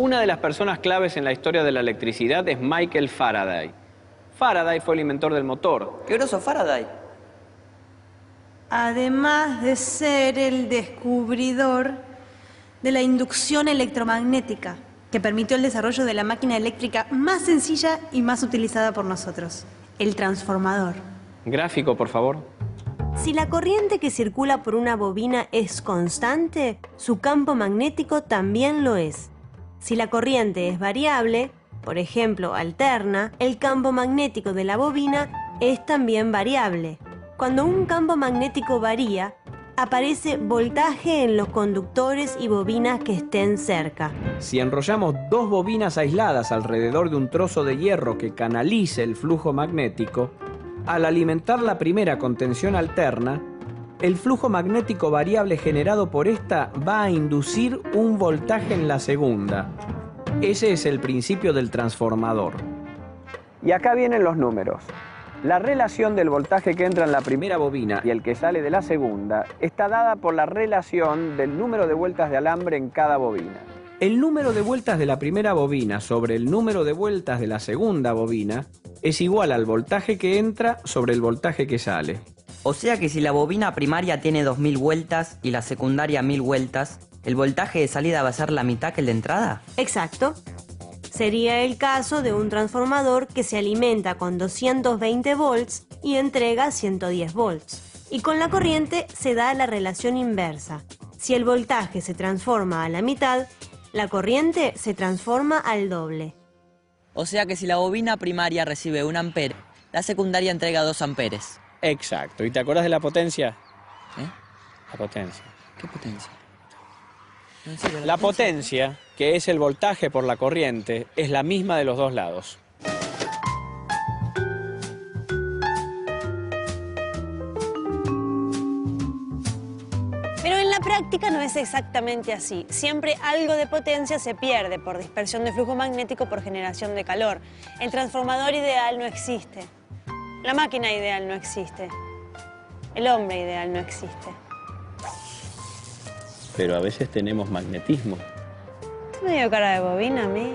Una de las personas claves en la historia de la electricidad es Michael Faraday. Faraday fue el inventor del motor. ¿Qué groso Faraday? Además de ser el descubridor de la inducción electromagnética, que permitió el desarrollo de la máquina eléctrica más sencilla y más utilizada por nosotros, el transformador. Gráfico, por favor. Si la corriente que circula por una bobina es constante, su campo magnético también lo es. Si la corriente es variable, por ejemplo, alterna, el campo magnético de la bobina es también variable. Cuando un campo magnético varía, aparece voltaje en los conductores y bobinas que estén cerca. Si enrollamos dos bobinas aisladas alrededor de un trozo de hierro que canalice el flujo magnético, al alimentar la primera con tensión alterna, el flujo magnético variable generado por esta va a inducir un voltaje en la segunda. Ese es el principio del transformador. Y acá vienen los números. La relación del voltaje que entra en la primera bobina y el que sale de la segunda está dada por la relación del número de vueltas de alambre en cada bobina. El número de vueltas de la primera bobina sobre el número de vueltas de la segunda bobina es igual al voltaje que entra sobre el voltaje que sale. O sea que si la bobina primaria tiene 2000 vueltas y la secundaria 1000 vueltas, ¿el voltaje de salida va a ser la mitad que el de entrada? Exacto. Sería el caso de un transformador que se alimenta con 220 volts y entrega 110 volts. Y con la corriente se da la relación inversa. Si el voltaje se transforma a la mitad, la corriente se transforma al doble. O sea que si la bobina primaria recibe 1 ampere, la secundaria entrega 2 amperes. Exacto. ¿Y te acuerdas de la potencia? ¿Eh? La potencia. ¿Qué potencia? No sirve La potencia, que es el voltaje por la corriente, es la misma de los dos lados. Pero en la práctica no es exactamente así. Siempre algo de potencia se pierde por dispersión de flujo magnético por generación de calor. El transformador ideal no existe. La máquina ideal no existe. El hombre ideal no existe. Pero a veces tenemos magnetismo. ¿Tú me dio cara de bobina a mí?